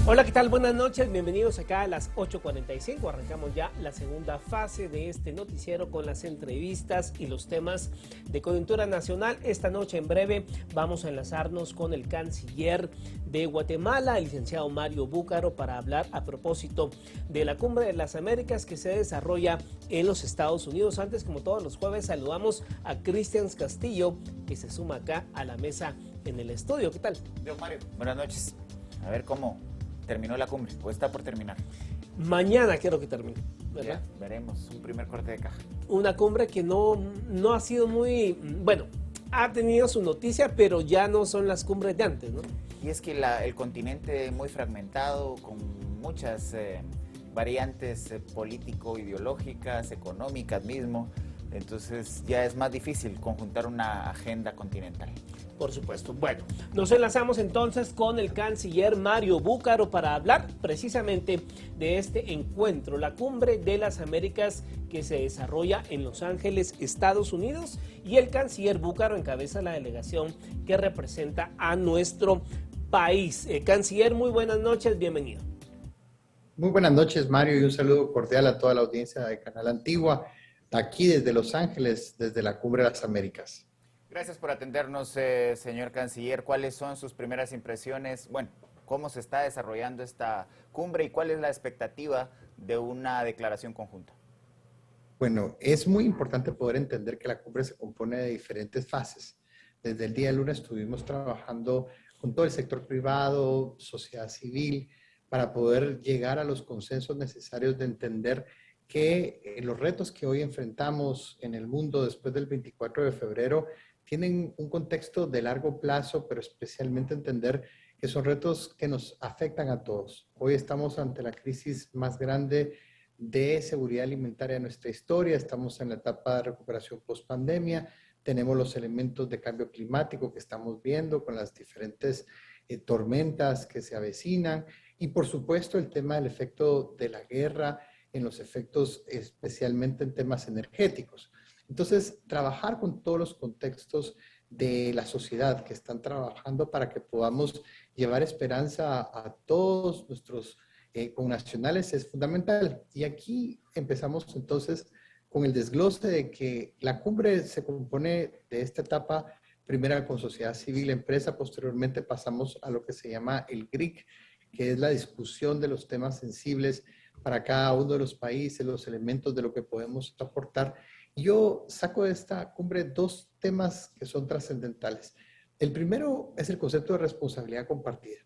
Hola, ¿qué tal? Buenas noches, bienvenidos acá a las 8:45. Arrancamos ya la segunda fase de este noticiero con las entrevistas y los temas de coyuntura nacional. Esta noche en breve vamos a enlazarnos con el canciller de Guatemala, el licenciado Mario Búcaro, para hablar a propósito de la Cumbre de las Américas que se desarrolla en los Estados Unidos. Antes, como todos los jueves, saludamos a Cristian Castillo, que se suma acá a la mesa en el estudio. ¿Qué tal? Yo, Mario, buenas noches. A ver cómo terminó la cumbre, o está por terminar. Mañana quiero que termine, ¿verdad? Ya, veremos un primer corte de caja. Una cumbre que no ha sido muy, bueno, ha tenido su noticia, pero ya no son las cumbres de antes, ¿no? Y es que el continente muy fragmentado, con muchas variantes político-ideológicas, económicas mismo, entonces ya es más difícil conjuntar una agenda continental. Por supuesto. Bueno, nos enlazamos entonces con el canciller Mario Búcaro para hablar precisamente de este encuentro, la Cumbre de las Américas que se desarrolla en Los Ángeles, Estados Unidos, y el canciller Búcaro encabeza la delegación que representa a nuestro país. Canciller, muy buenas noches, bienvenido. Muy buenas noches, Mario, y un saludo cordial a toda la audiencia de Canal Antigua, aquí desde Los Ángeles, desde la Cumbre de las Américas. Gracias por atendernos, señor canciller. ¿Cuáles son sus primeras impresiones? Bueno, ¿cómo se está desarrollando esta cumbre y cuál es la expectativa de una declaración conjunta? Bueno, es muy importante poder entender que la cumbre se compone de diferentes fases. Desde el día de lunes estuvimos trabajando con todo el sector privado, sociedad civil, para poder llegar a los consensos necesarios de entender que los retos que hoy enfrentamos en el mundo después del 24 de febrero tienen un contexto de largo plazo, pero especialmente entender que son retos que nos afectan a todos. Hoy estamos ante la crisis más grande de seguridad alimentaria de nuestra historia, estamos en la etapa de recuperación post-pandemia, tenemos los elementos de cambio climático que estamos viendo con las diferentes tormentas que se avecinan y por supuesto el tema del efecto de la guerra en los efectos especialmente en temas energéticos. Entonces, trabajar con todos los contextos de la sociedad que están trabajando para que podamos llevar esperanza a todos nuestros connacionales es fundamental. Y aquí empezamos entonces con el desglose de que la cumbre se compone de esta etapa, primera con sociedad civil, empresa, posteriormente pasamos a lo que se llama el GRIC, que es la discusión de los temas sensibles para cada uno de los países, los elementos de lo que podemos aportar. Yo saco de esta cumbre dos temas que son trascendentales. El primero es el concepto de responsabilidad compartida.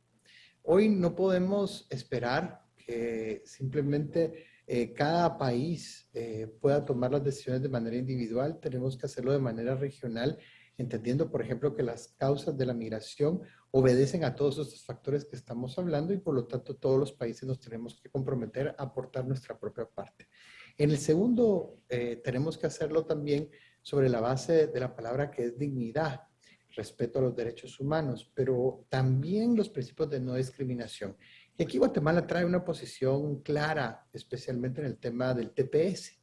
Hoy no podemos esperar que simplemente cada país pueda tomar las decisiones de manera individual. Tenemos que hacerlo de manera regional, entendiendo, por ejemplo, que las causas de la migración obedecen a todos estos factores que estamos hablando y por lo tanto todos los países nos tenemos que comprometer a aportar nuestra propia parte. En el segundo, tenemos que hacerlo también sobre la base de la palabra que es dignidad, respeto a los derechos humanos, pero también los principios de no discriminación. Y aquí Guatemala trae una posición clara, especialmente en el tema del TPS,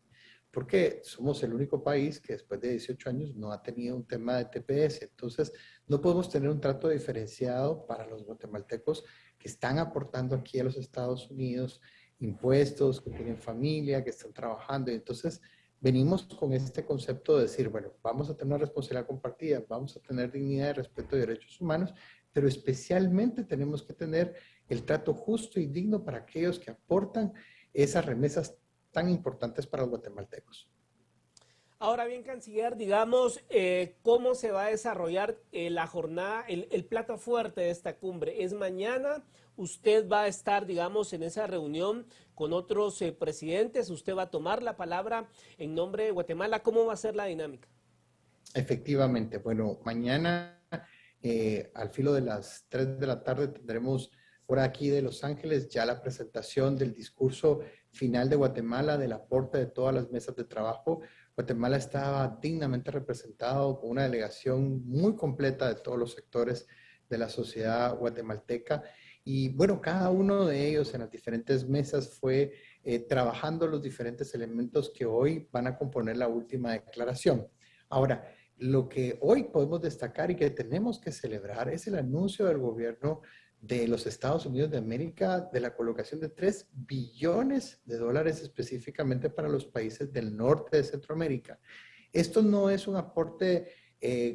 porque somos el único país que después de 18 años no ha tenido un tema de TPS. Entonces, no podemos tener un trato diferenciado para los guatemaltecos que están aportando aquí a los Estados Unidos impuestos, que tienen familia, que están trabajando. Y entonces, venimos con este concepto de decir, bueno, vamos a tener una responsabilidad compartida, vamos a tener dignidad y respeto de derechos humanos, pero especialmente tenemos que tener el trato justo y digno para aquellos que aportan esas remesas tan importantes para los guatemaltecos. Ahora bien, canciller, digamos, ¿cómo se va a desarrollar la jornada, el plato fuerte de esta cumbre? ¿Es mañana? ¿Usted va a estar, digamos, en esa reunión con otros presidentes? ¿Usted va a tomar la palabra en nombre de Guatemala? ¿Cómo va a ser la dinámica? Efectivamente, bueno, mañana al filo de las 3 de la tarde tendremos por aquí de Los Ángeles ya la presentación del discurso final de Guatemala, del aporte de todas las mesas de trabajo. Guatemala estaba dignamente representado con una delegación muy completa de todos los sectores de la sociedad guatemalteca. Y bueno, cada uno de ellos en las diferentes mesas fue trabajando los diferentes elementos que hoy van a componer la última declaración. Ahora, lo que hoy podemos destacar y que tenemos que celebrar es el anuncio del gobierno de los Estados Unidos de América de la colocación de $3 billones específicamente para los países del norte de Centroamérica. Esto no es un aporte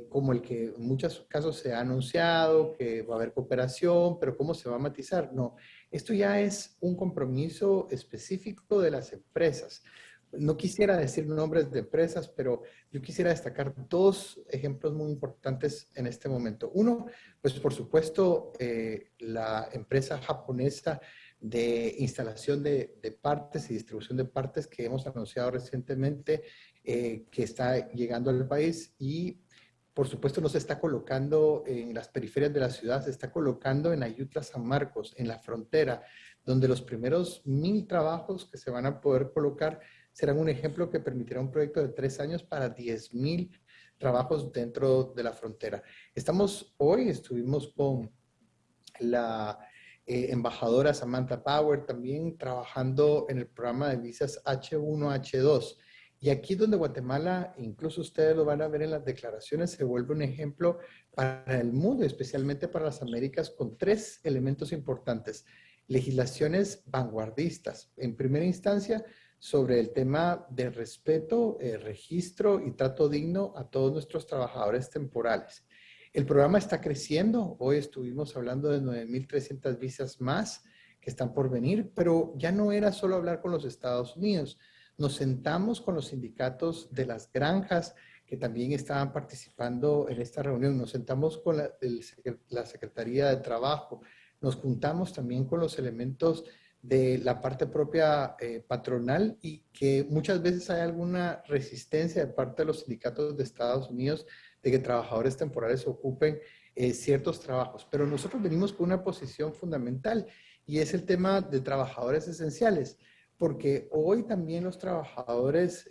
como el que en muchos casos se ha anunciado, que va a haber cooperación, pero ¿cómo se va a matizar? No, esto ya es un compromiso específico de las empresas. No quisiera decir nombres de empresas, pero yo quisiera destacar dos ejemplos muy importantes en este momento. Uno, pues por supuesto, la empresa japonesa de instalación de partes y distribución de partes que hemos anunciado recientemente, que está llegando al país y por supuesto no se está colocando en las periferias de la ciudad, se está colocando en Ayutla San Marcos, en la frontera, donde los primeros 1,000 trabajos que se van a poder colocar serán un ejemplo que permitirá un proyecto de 3 años para 10,000 trabajos dentro de la frontera. Estuvimos con la embajadora Samantha Power también trabajando en el programa de visas H1, H2. Y aquí donde Guatemala, incluso ustedes lo van a ver en las declaraciones, se vuelve un ejemplo para el mundo, especialmente para las Américas, con 3 elementos importantes. Legislaciones vanguardistas. En primera instancia, sobre el tema de respeto, registro y trato digno a todos nuestros trabajadores temporales. El programa está creciendo. Hoy estuvimos hablando de 9,300 visas más que están por venir, pero ya no era solo hablar con los Estados Unidos. Nos sentamos con los sindicatos de las granjas que también estaban participando en esta reunión. Nos sentamos con la Secretaría de Trabajo. Nos juntamos también con los elementos de la parte propia patronal y que muchas veces hay alguna resistencia de parte de los sindicatos de Estados Unidos de que trabajadores temporales ocupen ciertos trabajos. Pero nosotros venimos con una posición fundamental y es el tema de trabajadores esenciales, porque hoy también los trabajadores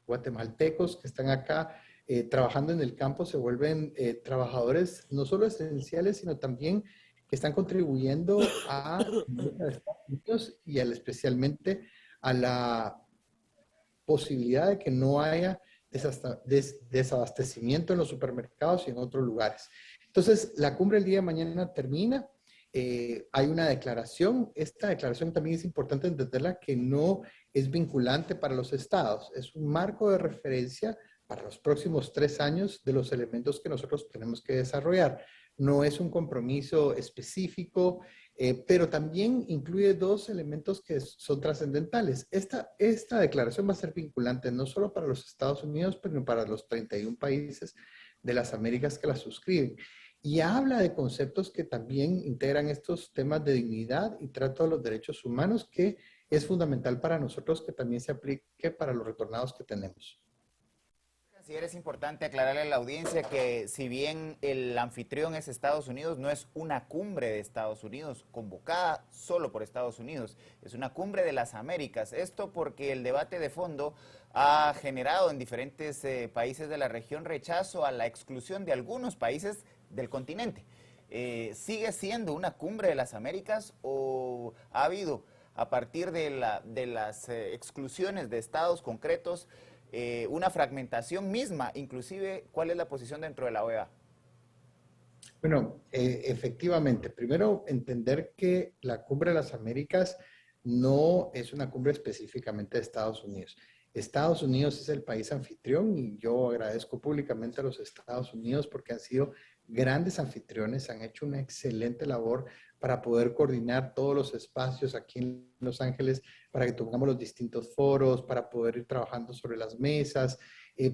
guatemaltecos que están acá trabajando en el campo se vuelven trabajadores no solo esenciales, sino también que están contribuyendo a Estados Unidos y especialmente a la posibilidad de que no haya desabastecimiento en los supermercados y en otros lugares. Entonces, la cumbre el día de mañana termina. Hay una declaración. Esta declaración también es importante entenderla que no es vinculante para los estados. Es un marco de referencia para los próximos 3 años de los elementos que nosotros tenemos que desarrollar. No es un compromiso específico, pero también incluye 2 elementos que son trascendentales. Esta declaración va a ser vinculante no solo para los Estados Unidos, pero para los 31 países de las Américas que la suscriben. Y habla de conceptos que también integran estos temas de dignidad y trato de los derechos humanos, que es fundamental para nosotros que también se aplique para los retornados que tenemos. Es importante aclararle a la audiencia que si bien el anfitrión es Estados Unidos, no es una cumbre de Estados Unidos convocada solo por Estados Unidos, es una cumbre de las Américas. Esto porque el debate de fondo ha generado en diferentes países de la región rechazo a la exclusión de algunos países del continente. ¿Sigue siendo una cumbre de las Américas o ha habido, a partir de las exclusiones de estados concretos, una fragmentación misma? Inclusive, ¿cuál es la posición dentro de la OEA? Bueno, efectivamente, primero entender que la Cumbre de las Américas no es una cumbre específicamente de Estados Unidos. Estados Unidos es el país anfitrión y yo agradezco públicamente a los Estados Unidos porque han sido grandes anfitriones, han hecho una excelente labor para poder coordinar todos los espacios aquí en Los Ángeles, para que tengamos los distintos foros, para poder ir trabajando sobre las mesas,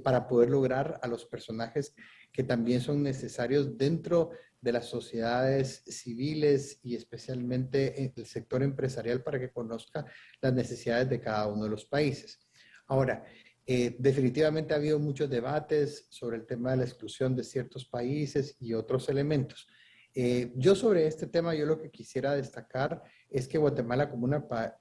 para poder lograr a los personajes que también son necesarios dentro de las sociedades civiles y especialmente en el sector empresarial para que conozca las necesidades de cada uno de los países. Ahora, definitivamente ha habido muchos debates sobre el tema de la exclusión de ciertos países y otros elementos. Yo sobre este tema, yo lo que quisiera destacar es que Guatemala como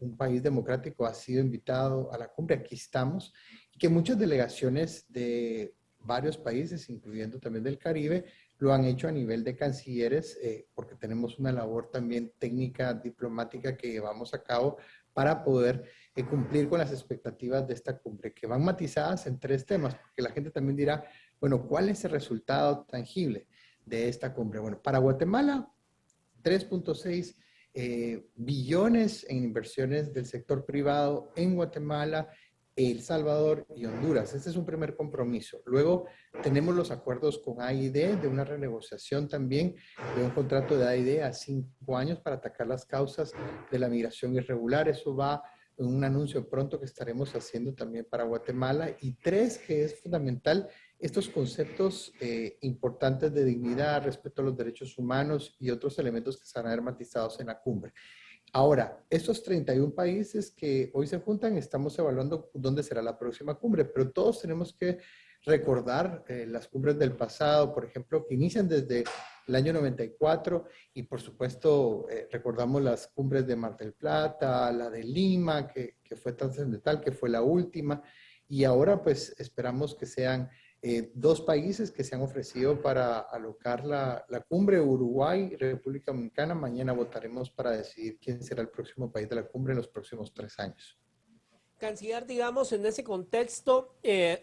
un país democrático ha sido invitado a la cumbre, aquí estamos, y que muchas delegaciones de varios países, incluyendo también del Caribe, lo han hecho a nivel de cancilleres, porque tenemos una labor también técnica, diplomática que llevamos a cabo para poder cumplir con las expectativas de esta cumbre, que van matizadas en 3 temas, porque la gente también dirá, bueno, ¿cuál es el resultado tangible de esta cumbre? Bueno, para Guatemala, 3.6 billones en inversiones del sector privado en Guatemala, El Salvador y Honduras. Este es un primer compromiso. Luego tenemos los acuerdos con AID de una renegociación también de un contrato de AID a 5 años para atacar las causas de la migración irregular. Eso va en un anuncio pronto que estaremos haciendo también para Guatemala. Y 3, que es fundamental, estos conceptos importantes de dignidad, respeto a los derechos humanos y otros elementos que se van a ver matizados en la cumbre. Ahora, estos 31 países que hoy se juntan, estamos evaluando dónde será la próxima cumbre, pero todos tenemos que recordar las cumbres del pasado, por ejemplo, que inician desde el año 94 y por supuesto recordamos las cumbres de Mar del Plata, la de Lima, que fue trascendental, que fue la última, y ahora pues esperamos que sean 2 países que se han ofrecido para alocar la cumbre, Uruguay y República Dominicana. Mañana votaremos para decidir quién será el próximo país de la cumbre en los próximos 3 años. Canciller, digamos, en ese contexto,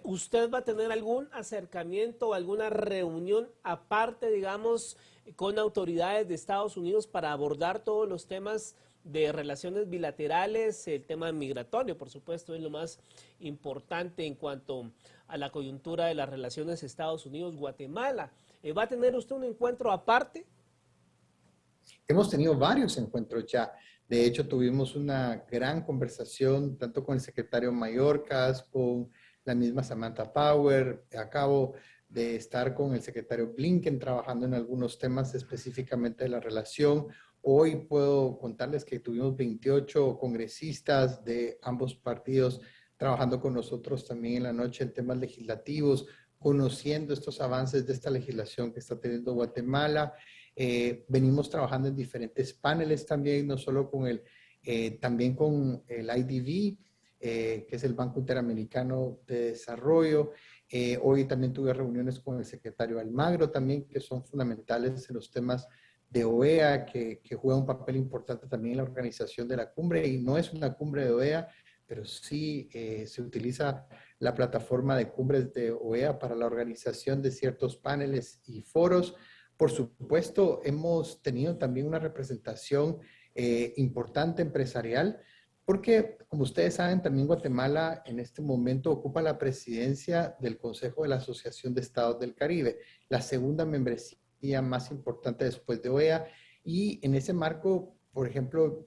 ¿usted va a tener algún acercamiento, alguna reunión aparte, digamos, con autoridades de Estados Unidos para abordar todos los temas de relaciones bilaterales? El tema migratorio, por supuesto, es lo más importante en cuanto a la coyuntura de las relaciones Estados Unidos-Guatemala. ¿Va a tener usted un encuentro aparte? Hemos tenido varios encuentros ya. De hecho, tuvimos una gran conversación tanto con el secretario Mayorkas, con la misma Samantha Power. Acabo de estar con el secretario Blinken trabajando en algunos temas específicamente de la relación. Hoy puedo contarles que tuvimos 28 congresistas de ambos partidos trabajando con nosotros también en la noche en temas legislativos, conociendo estos avances de esta legislación que está teniendo Guatemala. Venimos trabajando en diferentes paneles también, no solo con también con el IDB, que es el Banco Interamericano de Desarrollo. Hoy también tuve reuniones con el secretario Almagro también, que son fundamentales en los temas de OEA, que juega un papel importante también en la organización de la cumbre, y no es una cumbre de OEA, pero sí se utiliza la plataforma de cumbres de OEA para la organización de ciertos paneles y foros. Por supuesto, hemos tenido también una representación importante empresarial, porque como ustedes saben, también Guatemala en este momento ocupa la presidencia del Consejo de la Asociación de Estados del Caribe, la segunda membresía más importante después de OEA, y en ese marco, por ejemplo,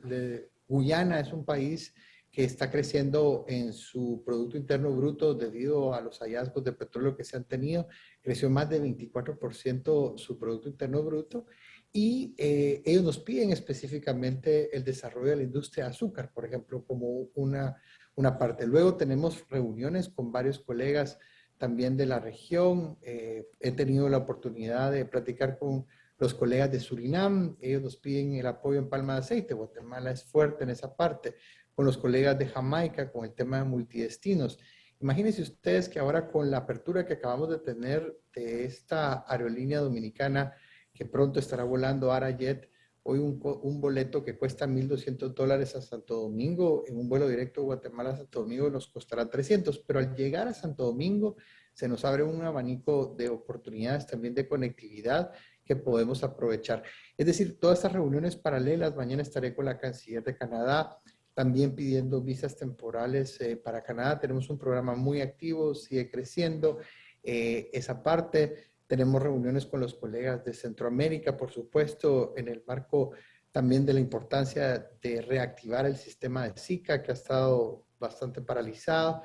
Guyana es un país que está creciendo en su Producto Interno Bruto debido a los hallazgos de petróleo que se han tenido. Creció más de 24% su Producto Interno Bruto, y ellos nos piden específicamente el desarrollo de la industria de azúcar, por ejemplo, como una parte. Luego tenemos reuniones con varios colegas también de la región. He tenido la oportunidad de platicar con los colegas de Surinam. Ellos nos piden el apoyo en palma de aceite. Guatemala es fuerte en esa parte. Con los colegas de Jamaica, con el tema de multidestinos. Imagínense ustedes que ahora con la apertura que acabamos de tener de esta aerolínea dominicana que pronto estará volando, Arajet, hoy un boleto que cuesta $1,200 a Santo Domingo, en un vuelo directo de Guatemala a Santo Domingo nos costará 300, pero al llegar a Santo Domingo se nos abre un abanico de oportunidades también de conectividad que podemos aprovechar. Es decir, todas estas reuniones paralelas, mañana estaré con la canciller de Canadá, también pidiendo visas temporales para Canadá. Tenemos un programa muy activo, sigue creciendo esa parte. Tenemos reuniones con los colegas de Centroamérica, por supuesto, en el marco también de la importancia de reactivar el sistema de SICA, que ha estado bastante paralizado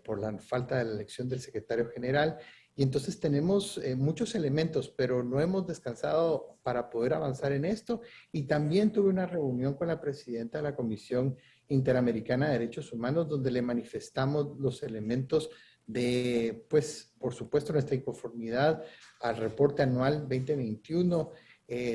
por la falta de la elección del secretario general. Y entonces tenemos muchos elementos, pero no hemos descansado para poder avanzar en esto. Y también tuve una reunión con la presidenta de la Comisión Interamericana de Derechos Humanos, donde le manifestamos los elementos de, pues, por supuesto, nuestra inconformidad al reporte anual 2021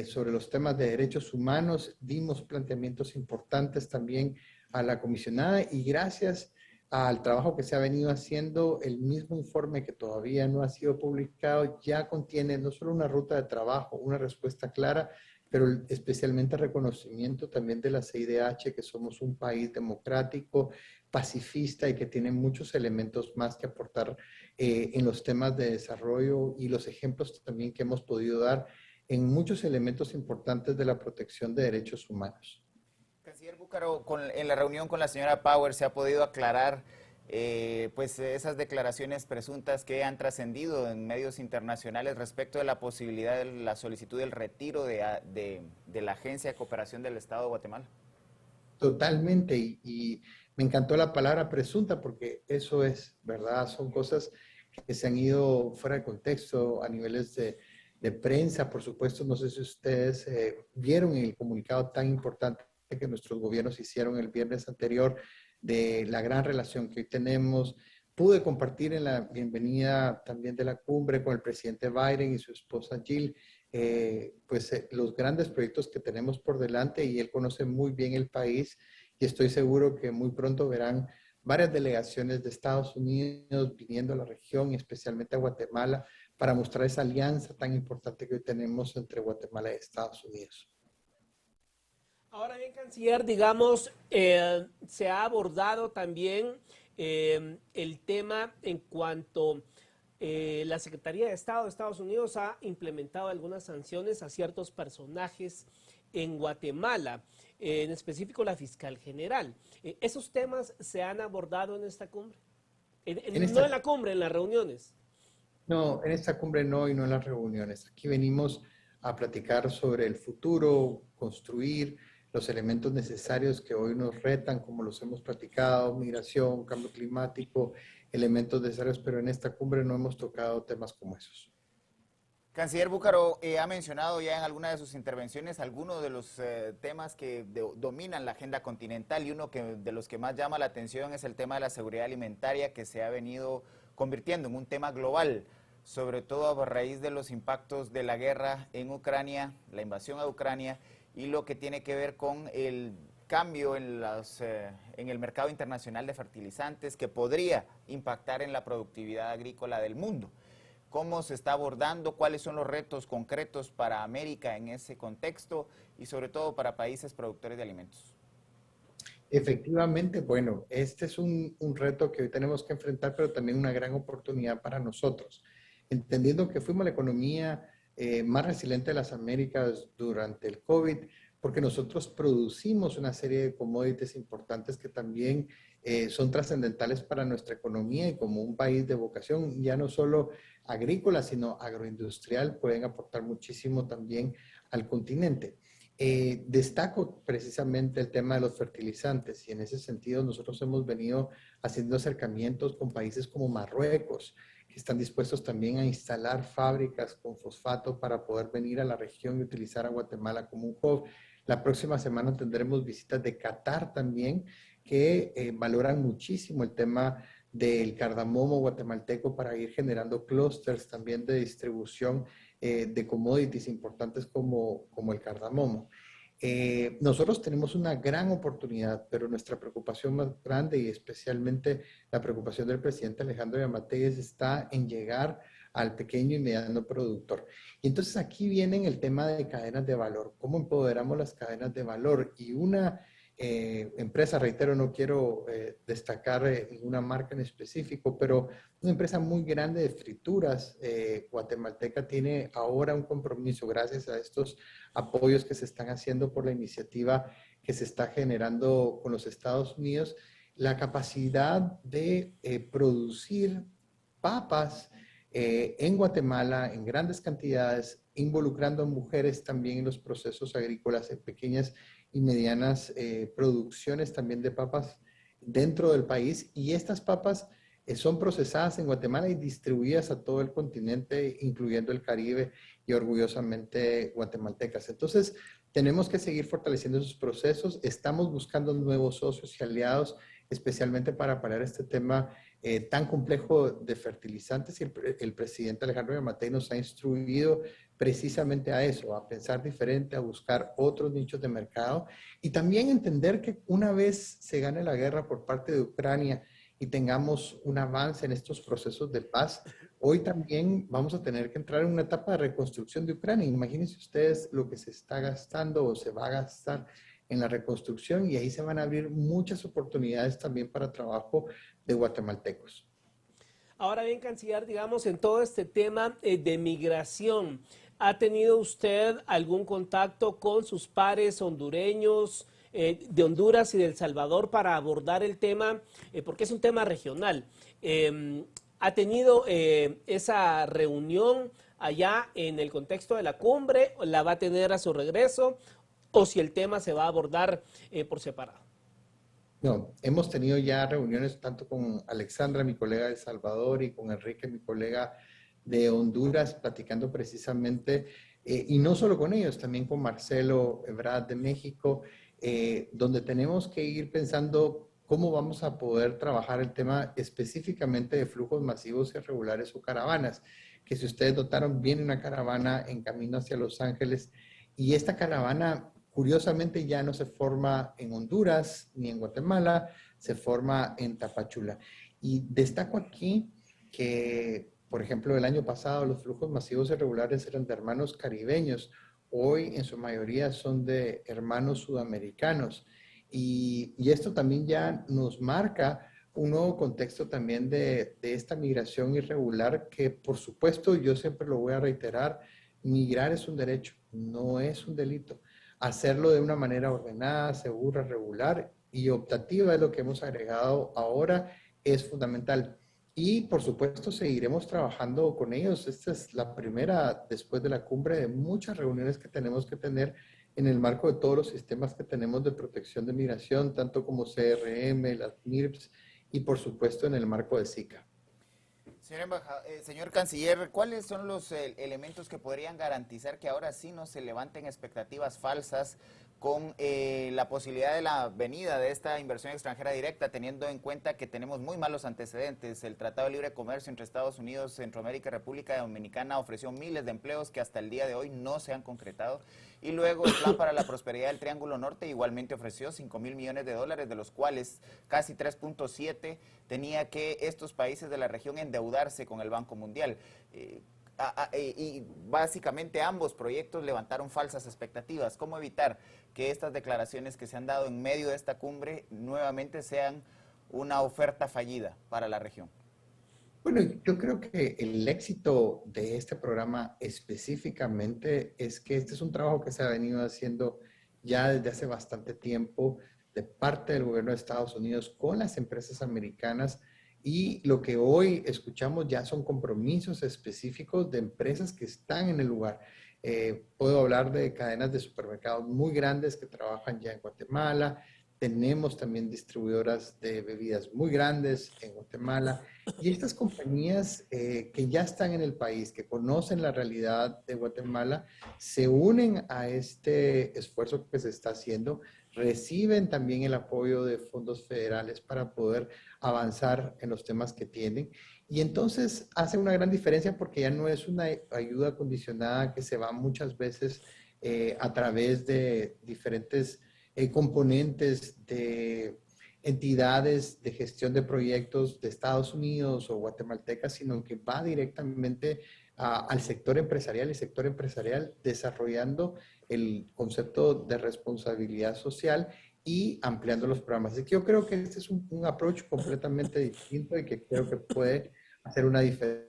sobre los temas de derechos humanos. Dimos planteamientos importantes también a la comisionada, y gracias al trabajo que se ha venido haciendo, el mismo informe que todavía no ha sido publicado ya contiene no solo una ruta de trabajo, una respuesta clara, pero especialmente reconocimiento también de la CIDH, que somos un país democrático, pacifista y que tiene muchos elementos más que aportar en los temas de desarrollo, y los ejemplos también que hemos podido dar en muchos elementos importantes de la protección de derechos humanos. Canciller Búcaro, en la reunión con la señora Power se ha podido aclarar pues esas declaraciones presuntas que han trascendido en medios internacionales respecto de la posibilidad de la solicitud del retiro de la Agencia de Cooperación del Estado de Guatemala. Totalmente, y me encantó la palabra presunta porque eso es, ¿verdad? Son cosas que se han ido fuera de contexto a niveles de prensa, por supuesto. No sé si ustedes vieron el comunicado tan importante que nuestros gobiernos hicieron el viernes anterior de la gran relación que hoy tenemos. Pude compartir en la bienvenida también de la cumbre con el presidente Biden y su esposa Jill, los grandes proyectos que tenemos por delante, y él conoce muy bien el país y estoy seguro que muy pronto verán varias delegaciones de Estados Unidos viniendo a la región y especialmente a Guatemala para mostrar esa alianza tan importante que hoy tenemos entre Guatemala y Estados Unidos. Ahora bien, canciller, digamos, se ha abordado también el tema en cuanto la Secretaría de Estado de Estados Unidos ha implementado algunas sanciones a ciertos personajes en Guatemala, en específico la fiscal general. ¿Esos temas se han abordado en esta cumbre? No en la cumbre, en las reuniones. No, en esta cumbre no, y no en las reuniones. Aquí venimos a platicar sobre el futuro, construir los elementos necesarios que hoy nos retan, como los hemos platicado: migración, cambio climático, elementos necesarios, pero en esta cumbre no hemos tocado temas como esos. Canciller Búcaro, ha mencionado ya en alguna de sus intervenciones algunos de los temas que dominan la agenda continental, y uno de los que más llama la atención es el tema de la seguridad alimentaria, que se ha venido convirtiendo en un tema global, sobre todo a raíz de los impactos de la guerra en Ucrania, la invasión a Ucrania, y lo que tiene que ver con el cambio en el mercado internacional de fertilizantes, que podría impactar en la productividad agrícola del mundo. ¿Cómo se está abordando? ¿Cuáles son los retos concretos para América en ese contexto y sobre todo para países productores de alimentos? Efectivamente, bueno, este es un reto que hoy tenemos que enfrentar, pero también una gran oportunidad para nosotros, entendiendo que fuimos la economía más resiliente de las Américas durante el COVID, porque nosotros producimos una serie de commodities importantes que también son trascendentales para nuestra economía, y como un país de vocación ya no solo agrícola, sino agroindustrial, pueden aportar muchísimo también al continente. Destaco precisamente el tema de los fertilizantes, y en ese sentido nosotros hemos venido haciendo acercamientos con países como Marruecos, que están dispuestos también a instalar fábricas con fosfato para poder venir a la región y utilizar a Guatemala como un hub. La próxima semana tendremos visitas de Qatar también, que valoran muchísimo el tema del cardamomo guatemalteco para ir generando clústeres también de distribución de commodities importantes como el cardamomo. Nosotros tenemos una gran oportunidad, pero nuestra preocupación más grande, y especialmente la preocupación del presidente Alejandro Yamatei, está en llegar al pequeño y mediano productor. Y entonces aquí viene el tema de cadenas de valor. ¿Cómo empoderamos las cadenas de valor? Y una empresa, reitero, no quiero destacar ninguna marca en específico, pero una empresa muy grande de frituras guatemalteca tiene ahora un compromiso, gracias a estos apoyos que se están haciendo por la iniciativa que se está generando con los Estados Unidos, la capacidad de producir papas en Guatemala en grandes cantidades, involucrando a mujeres también en los procesos agrícolas, en pequeñas y medianas producciones también de papas dentro del país. Y estas papas son procesadas en Guatemala y distribuidas a todo el continente, incluyendo el Caribe, y orgullosamente guatemaltecas. Entonces, tenemos que seguir fortaleciendo esos procesos. Estamos buscando nuevos socios y aliados, especialmente para paliar este tema tan complejo de fertilizantes, y el presidente Alejandro Yamatei nos ha instruido precisamente a eso, a pensar diferente, a buscar otros nichos de mercado, y también entender que una vez se gane la guerra por parte de Ucrania y tengamos un avance en estos procesos de paz, hoy también vamos a tener que entrar en una etapa de reconstrucción de Ucrania. Imagínense ustedes lo que se está gastando o se va a gastar en la reconstrucción, y ahí se van a abrir muchas oportunidades también para trabajo de guatemaltecos. Ahora bien, canciller, digamos, en todo este tema de migración, ¿Ha tenido usted algún contacto con sus pares hondureños de Honduras y de El Salvador para abordar el tema? Porque es un tema regional. ¿Ha tenido esa reunión allá en el contexto de la cumbre? ¿La va a tener a su regreso? ¿O si el tema se va a abordar por separado? No, hemos tenido ya reuniones tanto con Alexandra, mi colega de El Salvador, y con Enrique, mi colega de Honduras, platicando precisamente, y no solo con ellos, también con Marcelo Ebrard de México, donde tenemos que ir pensando cómo vamos a poder trabajar el tema específicamente de flujos masivos irregulares o caravanas, que si ustedes notaron, viene una caravana en camino hacia Los Ángeles, y esta caravana curiosamente ya no se forma en Honduras ni en Guatemala, se forma en Tapachula. Y destaco aquí que, por ejemplo, el año pasado los flujos masivos irregulares eran de hermanos caribeños, hoy en su mayoría son de hermanos sudamericanos. Y esto también ya nos marca un nuevo contexto también de esta migración irregular que, por supuesto, yo siempre lo voy a reiterar, migrar es un derecho, no es un delito. Hacerlo de una manera ordenada, segura, regular y optativa es lo que hemos agregado ahora, es fundamental. Y por supuesto seguiremos trabajando con ellos. Esta es la primera, después de la cumbre, de muchas reuniones que tenemos que tener en el marco de todos los sistemas que tenemos de protección de migración, tanto como CRM, las MIRPS y por supuesto en el marco de SICA. Señor canciller, ¿cuáles son los elementos que podrían garantizar que ahora sí no se levanten expectativas falsas con la posibilidad de la venida de esta inversión extranjera directa, teniendo en cuenta que tenemos muy malos antecedentes? El Tratado de Libre Comercio entre Estados Unidos, Centroamérica y República Dominicana ofreció miles de empleos que hasta el día de hoy no se han concretado. Y luego el Plan para la Prosperidad del Triángulo Norte igualmente ofreció 5.000 millones de dólares, de los cuales casi 3.7 tenía que estos países de la región endeudarse con el Banco Mundial. Y básicamente ambos proyectos levantaron falsas expectativas. ¿Cómo evitar que estas declaraciones que se han dado en medio de esta cumbre nuevamente sean una oferta fallida para la región? Bueno, yo creo que el éxito de este programa específicamente es que este es un trabajo que se ha venido haciendo ya desde hace bastante tiempo de parte del gobierno de Estados Unidos con las empresas americanas, y lo que hoy escuchamos ya son compromisos específicos de empresas que están en el lugar. Puedo hablar de cadenas de supermercados muy grandes que trabajan ya en Guatemala. Tenemos también distribuidoras de bebidas muy grandes en Guatemala. Y estas compañías que ya están en el país, que conocen la realidad de Guatemala, se unen a este esfuerzo que se está haciendo, reciben también el apoyo de fondos federales para poder avanzar en los temas que tienen. Y entonces hace una gran diferencia porque ya no es una ayuda condicionada que se va muchas veces a través de diferentes componentes de entidades de gestión de proyectos de Estados Unidos o guatemaltecas, sino que va directamente al sector empresarial, y sector empresarial desarrollando el concepto de responsabilidad social y ampliando los programas. Así que yo creo que este es un approach completamente distinto y que creo que puede hacer una diferencia.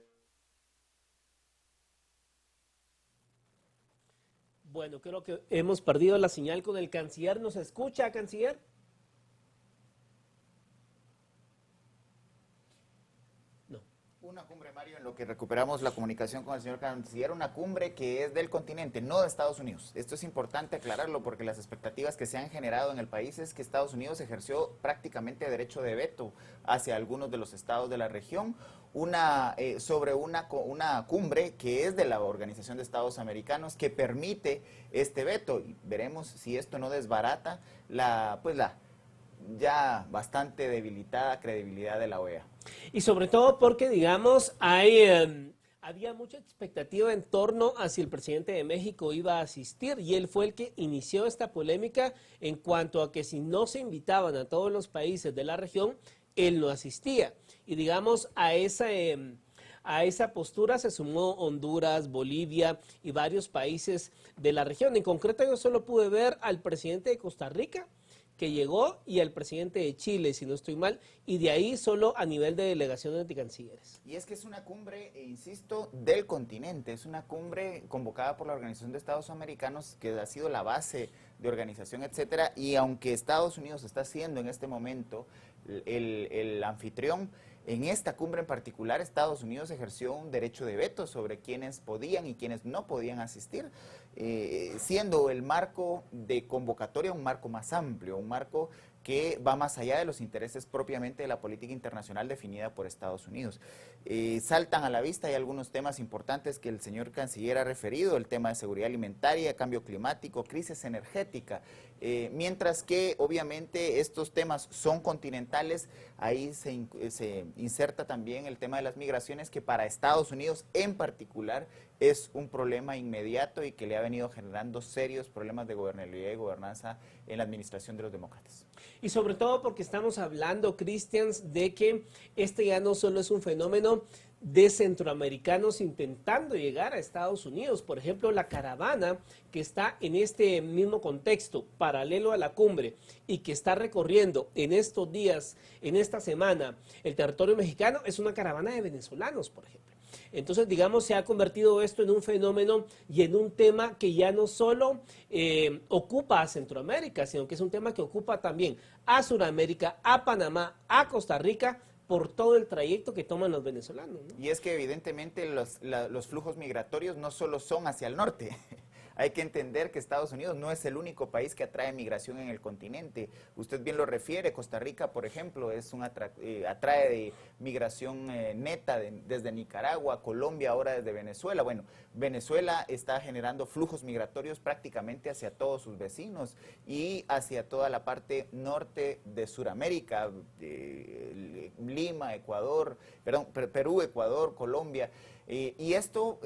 Bueno, creo que hemos perdido la señal con el canciller. ¿Nos escucha, canciller? No. Una cumbre, Mario, en lo que recuperamos la comunicación con el señor canciller, una cumbre que es del continente, no de Estados Unidos. Esto es importante aclararlo porque las expectativas que se han generado en el país es que Estados Unidos ejerció prácticamente derecho de veto hacia algunos de los estados de la región, sobre una cumbre que es de la Organización de Estados Americanos que permite este veto. Y veremos si esto no desbarata la ya bastante debilitada credibilidad de la OEA. Y sobre todo porque, digamos, había mucha expectativa en torno a si el presidente de México iba a asistir, y él fue el que inició esta polémica en cuanto a que si no se invitaban a todos los países de la región, él no asistía. Y digamos, a esa postura se sumó Honduras, Bolivia y varios países de la región. En concreto, yo solo pude ver al presidente de Costa Rica, que llegó y al presidente de Chile, si no estoy mal, y de ahí solo a nivel de delegaciones de cancilleres. Y es que es una cumbre, insisto, del continente, es una cumbre convocada por la Organización de Estados Americanos que ha sido la base de organización, etcétera, y aunque Estados Unidos está siendo en este momento el anfitrión, en esta cumbre en particular, Estados Unidos ejerció un derecho de veto sobre quienes podían y quienes no podían asistir, siendo el marco de convocatoria un marco más amplio, un marco que va más allá de los intereses propiamente de la política internacional definida por Estados Unidos. Saltan a la vista, hay algunos temas importantes que el señor canciller ha referido, el tema de seguridad alimentaria, cambio climático, crisis energética, mientras que obviamente estos temas son continentales, ahí se inserta también el tema de las migraciones, que para Estados Unidos en particular es un problema inmediato y que le ha venido generando serios problemas de gobernabilidad y gobernanza en la administración de los demócratas. Y sobre todo porque estamos hablando, Christians, de que este ya no solo es un fenómeno de centroamericanos intentando llegar a Estados Unidos. Por ejemplo, la caravana que está en este mismo contexto, paralelo a la cumbre, y que está recorriendo en estos días, en esta semana, el territorio mexicano, es una caravana de venezolanos, por ejemplo. Entonces, digamos, se ha convertido esto en un fenómeno y en un tema que ya no solo ocupa a Centroamérica, sino que es un tema que ocupa también a Sudamérica, a Panamá, a Costa Rica, por todo el trayecto que toman los venezolanos, ¿no? Y es que evidentemente los flujos migratorios no solo son hacia el norte. Hay que entender que Estados Unidos no es el único país que atrae migración en el continente. Usted bien lo refiere, Costa Rica, por ejemplo, atrae de migración neta desde Nicaragua, Colombia, ahora desde Venezuela. Bueno, Venezuela está generando flujos migratorios prácticamente hacia todos sus vecinos y hacia toda la parte norte de Sudamérica, Lima, Ecuador, perdón, Perú, Ecuador, Colombia. Y esto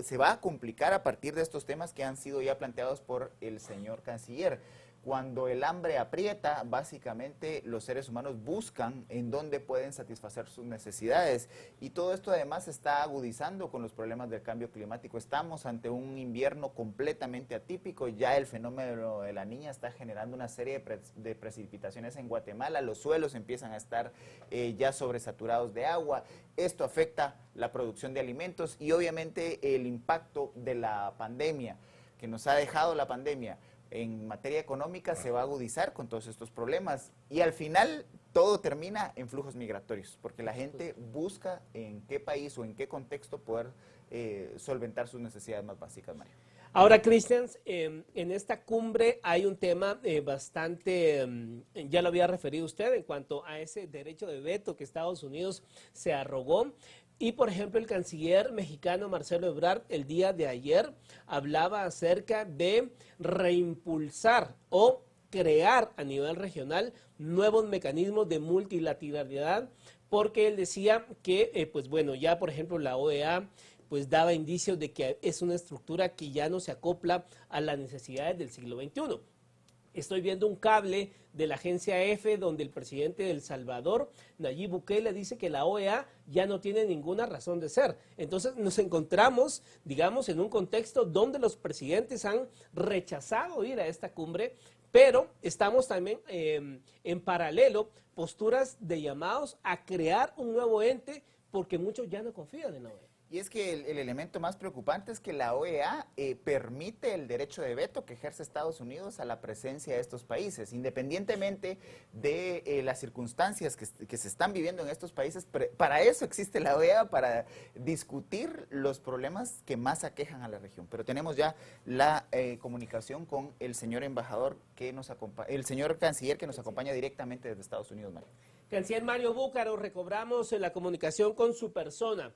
se va a complicar a partir de estos temas que han sido ya planteados por el señor canciller. Cuando el hambre aprieta, básicamente los seres humanos buscan en dónde pueden satisfacer sus necesidades. Y todo esto además se está agudizando con los problemas del cambio climático. Estamos ante un invierno completamente atípico. Ya el fenómeno de la Niña está generando una serie de precipitaciones en Guatemala. Los suelos empiezan a estar ya sobresaturados de agua. Esto afecta la producción de alimentos y obviamente el impacto de la pandemia que nos ha dejado la pandemia en materia económica se va a agudizar con todos estos problemas y al final todo termina en flujos migratorios, porque la gente busca en qué país o en qué contexto poder solventar sus necesidades más básicas, Mario. Ahora, Christians, en esta cumbre hay un tema bastante, ya lo había referido usted, en cuanto a ese derecho de veto que Estados Unidos se arrogó. Y, por ejemplo, el canciller mexicano Marcelo Ebrard el día de ayer hablaba acerca de reimpulsar o crear a nivel regional nuevos mecanismos de multilateralidad, porque él decía que, pues bueno, ya por ejemplo la OEA pues daba indicios de que es una estructura que ya no se acopla a las necesidades del siglo XXI. Estoy viendo un cable de la agencia EFE donde el presidente de El Salvador, Nayib Bukele, dice que la OEA ya no tiene ninguna razón de ser. Entonces nos encontramos, digamos, en un contexto donde los presidentes han rechazado ir a esta cumbre, pero estamos también en paralelo posturas de llamados a crear un nuevo ente porque muchos ya no confían en la OEA. Y es que el elemento más preocupante es que la OEA permite el derecho de veto que ejerce Estados Unidos a la presencia de estos países, independientemente de las circunstancias que se están viviendo en estos países. Para eso existe la OEA, para discutir los problemas que más aquejan a la región. Pero tenemos ya la comunicación con el señor embajador que nos acompaña, el señor canciller que nos acompaña directamente desde Estados Unidos, Mario. Canciller Mario Búcaro, recobramos la comunicación con su persona.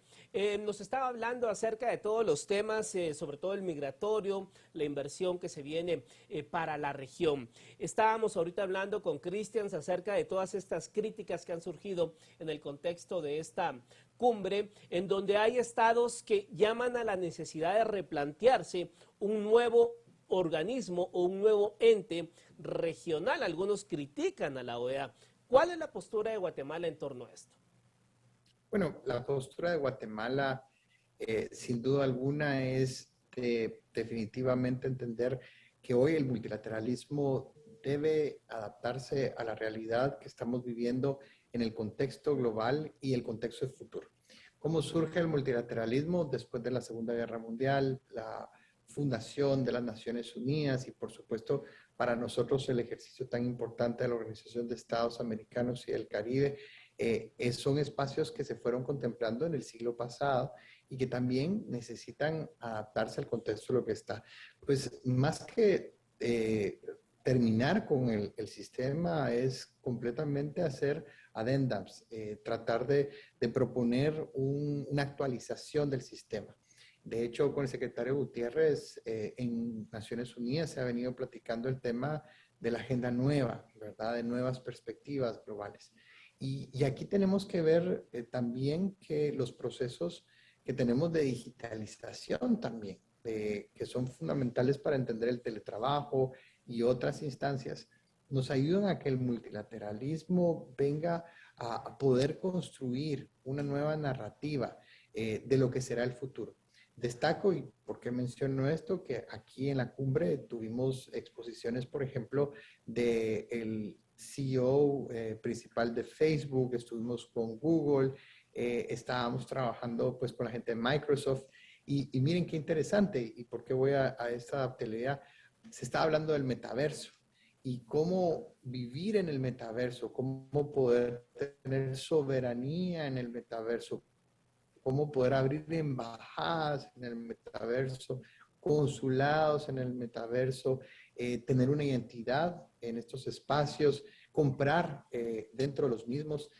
Nos estaba hablando acerca de todos los temas, sobre todo el migratorio, la inversión que se viene para la región. Estábamos ahorita hablando con Christians acerca de todas estas críticas que han surgido en el contexto de esta cumbre, en donde hay estados que llaman a la necesidad de replantearse un nuevo organismo o un nuevo ente regional. Algunos critican a la OEA. ¿Cuál es la postura de Guatemala en torno a esto? Bueno, la postura de Guatemala, sin duda alguna, es definitivamente entender que hoy el multilateralismo debe adaptarse a la realidad que estamos viviendo en el contexto global y el contexto de futuro. ¿Cómo surge el multilateralismo después de la Segunda Guerra Mundial, la fundación de las Naciones Unidas y, por supuesto, para nosotros el ejercicio tan importante de la Organización de Estados Americanos y del Caribe? Son espacios que se fueron contemplando en el siglo pasado y que también necesitan adaptarse al contexto de lo que está. Pues más que terminar con el sistema es completamente hacer addendums, tratar de proponer una actualización del sistema. De hecho, con el secretario Gutiérrez en Naciones Unidas se ha venido platicando el tema de la agenda nueva, ¿verdad? De nuevas perspectivas globales. Y aquí tenemos que ver también que los procesos que tenemos de digitalización también, que son fundamentales para entender el teletrabajo y otras instancias, nos ayudan a que el multilateralismo venga a poder construir una nueva narrativa de lo que será el futuro. Destaco, y por qué menciono esto, que aquí en la cumbre tuvimos exposiciones, por ejemplo, del CEO principal de Facebook, estuvimos con Google, estábamos trabajando pues con la gente de Microsoft, y miren qué interesante, y por qué voy a esta televisión, se está hablando del metaverso, y cómo vivir en el metaverso, cómo poder tener soberanía en el metaverso, cómo poder abrir embajadas en el metaverso, consulados en el metaverso, tener una identidad en estos espacios, comprar dentro de los mismos.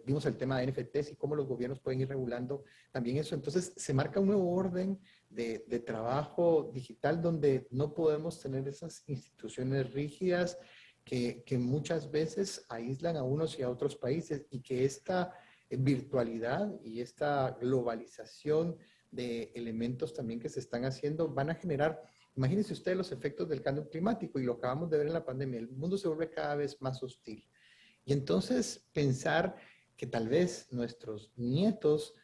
Vimos el tema de NFTs y cómo los gobiernos pueden ir regulando también eso. Entonces, se marca un nuevo orden de trabajo digital donde no podemos tener esas instituciones rígidas que muchas veces aíslan a unos y a otros países, y que esta virtualidad y esta globalización de elementos también que se están haciendo van a generar, imagínense ustedes los efectos del cambio climático, y lo acabamos de ver en la pandemia, el mundo se vuelve cada vez más hostil. Y entonces pensar que tal vez nuestros nietos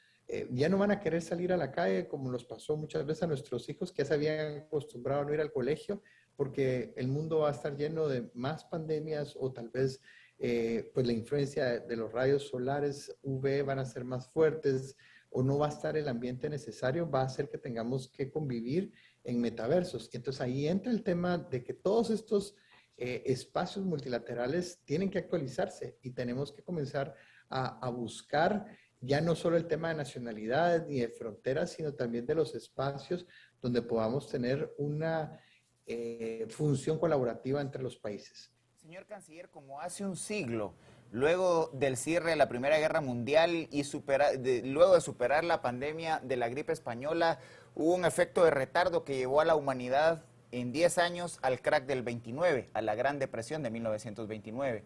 ya no van a querer salir a la calle, como nos pasó muchas veces a nuestros hijos que ya se habían acostumbrado a no ir al colegio, porque el mundo va a estar lleno de más pandemias, o tal vez pues la influencia de los rayos solares UV van a ser más fuertes, o no va a estar el ambiente necesario, va a hacer que tengamos que convivir en metaversos. Y entonces ahí entra el tema de que todos estos espacios multilaterales tienen que actualizarse, y tenemos que comenzar a buscar ya no solo el tema de nacionalidades ni de fronteras, sino también de los espacios donde podamos tener una función colaborativa entre los países. Señor Canciller, como hace un siglo, luego del cierre de la Primera Guerra Mundial y luego de superar la pandemia de la gripe española, hubo un efecto de retardo que llevó a la humanidad en 10 años al crack del 29, a la Gran Depresión de 1929.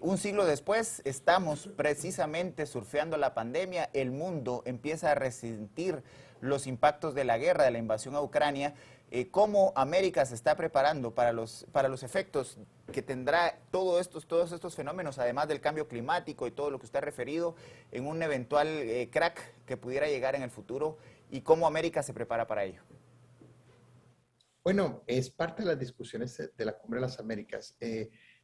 Un siglo después estamos precisamente surfeando la pandemia, el mundo empieza a resentir los impactos de la guerra, de la invasión a Ucrania. ¿Cómo América se está preparando para los efectos que tendrá todos estos fenómenos, además del cambio climático y todo lo que usted ha referido, en un eventual crack que pudiera llegar en el futuro? ¿Y cómo América se prepara para ello? Bueno, es parte de las discusiones de la Cumbre de las Américas.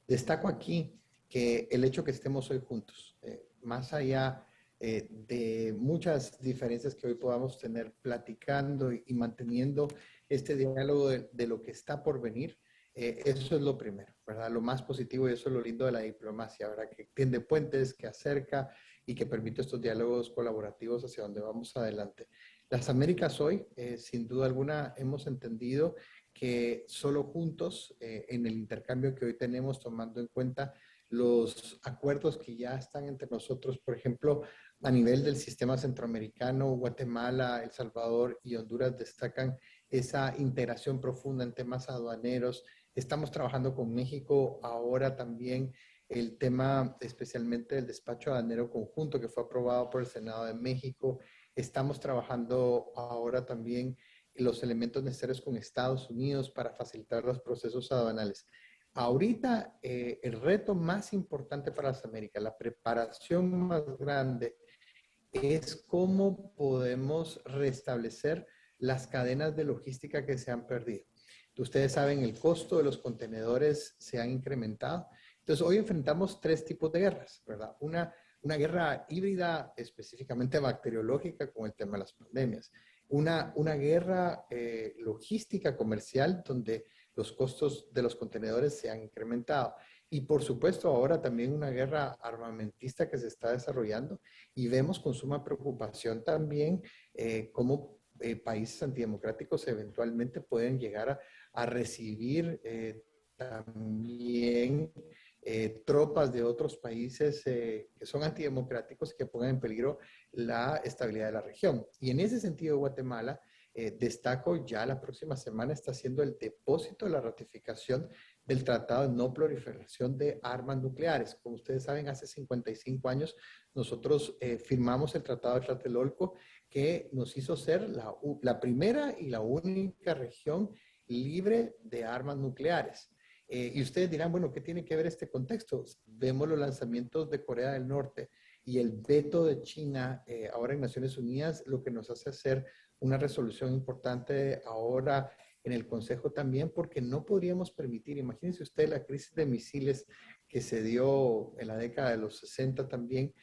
Destaco aquí que el hecho que estemos hoy juntos, más allá de muchas diferencias que hoy podamos tener, platicando y manteniendo este diálogo de lo que está por venir, eso es lo primero, ¿verdad? Lo más positivo, y eso es lo lindo de la diplomacia, ¿verdad? Que tiende puentes, que acerca y que permite estos diálogos colaborativos hacia donde vamos adelante. Las Américas hoy, sin duda alguna, hemos entendido que solo juntos, en el intercambio que hoy tenemos, tomando en cuenta los acuerdos que ya están entre nosotros, por ejemplo, a nivel del sistema centroamericano, Guatemala, El Salvador y Honduras destacan esa integración profunda en temas aduaneros. Estamos trabajando con México ahora también el tema especialmente del despacho aduanero conjunto que fue aprobado por el Senado de México. Estamos trabajando ahora también los elementos necesarios con Estados Unidos para facilitar los procesos aduanales. Ahorita el reto más importante para las Américas, la preparación más grande, es cómo podemos restablecer las cadenas de logística que se han perdido. Ustedes saben, el costo de los contenedores se han incrementado. Entonces, hoy enfrentamos tres tipos de guerras, ¿verdad? Una guerra híbrida específicamente bacteriológica con el tema de las pandemias. Una guerra logística comercial donde los costos de los contenedores se han incrementado. Y por supuesto ahora también una guerra armamentista que se está desarrollando y vemos con suma preocupación también cómo países antidemocráticos eventualmente pueden llegar a recibir también tropas de otros países que son antidemocráticos y que pongan en peligro la estabilidad de la región. Y en ese sentido, Guatemala, destaco, ya la próxima semana está haciendo el depósito de la ratificación del Tratado de No Proliferación de Armas Nucleares. Como ustedes saben, hace 55 años nosotros firmamos el Tratado de Tlatelolco, que nos hizo ser la primera y la única región libre de armas nucleares. Y ustedes dirán, bueno, ¿qué tiene que ver este contexto? Vemos los lanzamientos de Corea del Norte y el veto de China ahora en Naciones Unidas, lo que nos hace hacer una resolución importante ahora en el Consejo también, porque no podríamos permitir, imagínense usted la crisis de misiles que se dio en la década de los 60 también,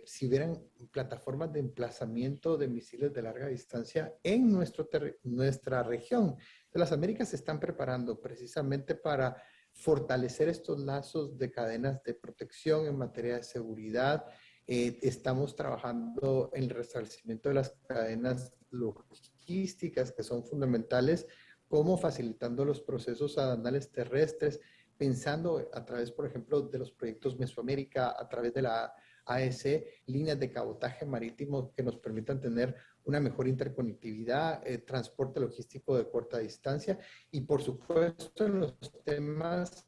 si hubieran plataformas de emplazamiento de misiles de larga distancia en nuestra región. Las Américas se están preparando precisamente para fortalecer estos lazos de cadenas de protección en materia de seguridad. Estamos trabajando en el restablecimiento de las cadenas logísticas que son fundamentales, como facilitando los procesos aduanales terrestres, pensando a través, por ejemplo, de los proyectos Mesoamérica, a través de la AEC, líneas de cabotaje marítimo que nos permitan tener una mejor interconectividad, transporte logístico de corta distancia y, por supuesto, en los temas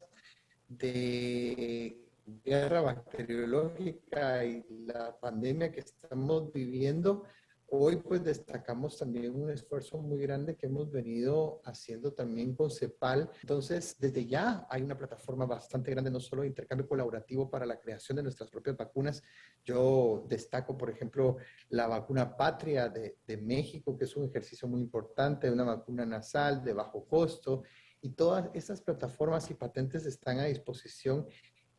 de guerra bacteriológica y la pandemia que estamos viviendo. Hoy pues destacamos también un esfuerzo muy grande que hemos venido haciendo también con CEPAL. Entonces, desde ya hay una plataforma bastante grande, no solo de intercambio colaborativo para la creación de nuestras propias vacunas. Yo destaco, por ejemplo, la vacuna Patria de México, que es un ejercicio muy importante, una vacuna nasal de bajo costo. Y todas esas plataformas y patentes están a disposición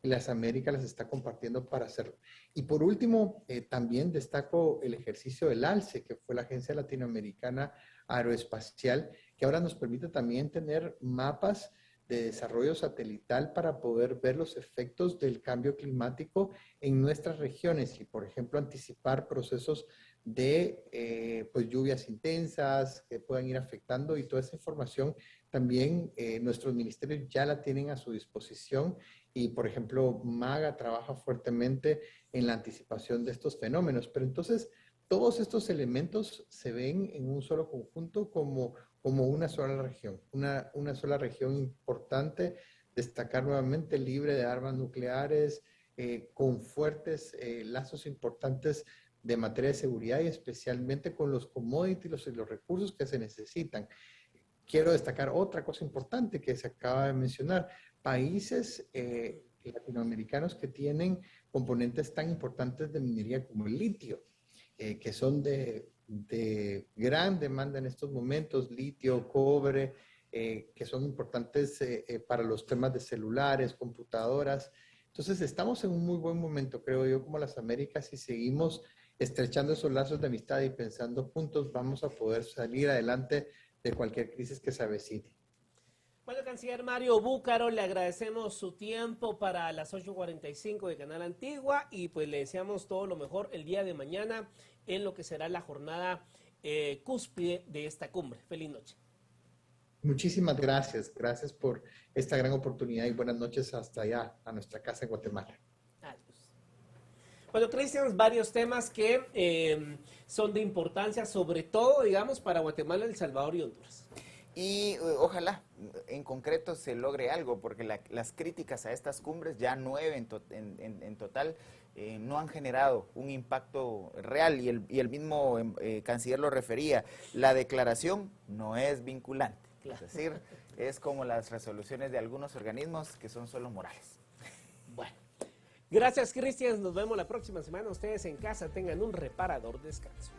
y las Américas las está compartiendo para hacerlo. Y por último, también destaco el ejercicio del ALCE, que fue la Agencia Latinoamericana Aeroespacial, que ahora nos permite también tener mapas de desarrollo satelital para poder ver los efectos del cambio climático en nuestras regiones y, por ejemplo, anticipar procesos de pues, lluvias intensas que puedan ir afectando, y toda esa información también nuestros ministerios ya la tienen a su disposición. Y, por ejemplo, MAGA trabaja fuertemente en la anticipación de estos fenómenos. Pero entonces, todos estos elementos se ven en un solo conjunto como una sola región. Una sola región importante, destacar nuevamente libre de armas nucleares, con fuertes lazos importantes de materia de seguridad y especialmente con los commodities y los recursos que se necesitan. Quiero destacar otra cosa importante que se acaba de mencionar. Países latinoamericanos que tienen componentes tan importantes de minería como el litio, que son de gran demanda en estos momentos, litio, cobre, que son importantes para los temas de celulares, computadoras. Entonces estamos en un muy buen momento, creo yo, como las Américas, y seguimos estrechando esos lazos de amistad y pensando juntos vamos a poder salir adelante de cualquier crisis que se avecine. Bueno, canciller Mario Búcaro, le agradecemos su tiempo para las 8:45 de Canal Antigua y pues le deseamos todo lo mejor el día de mañana en lo que será la jornada cúspide de esta cumbre. Feliz noche. Muchísimas gracias. Gracias por esta gran oportunidad y buenas noches hasta allá, a nuestra casa en Guatemala. Adiós. Bueno, Cristian, varios temas que son de importancia, sobre todo, digamos, para Guatemala, El Salvador y Honduras. Y ojalá en concreto se logre algo, porque las críticas a estas cumbres, ya 9 en total, no han generado un impacto real, y el mismo canciller lo refería, la declaración no es vinculante, claro. Es decir, es como las resoluciones de algunos organismos que son solo morales. Bueno, gracias, Cristian, nos vemos la próxima semana. Ustedes en casa tengan un reparador descanso.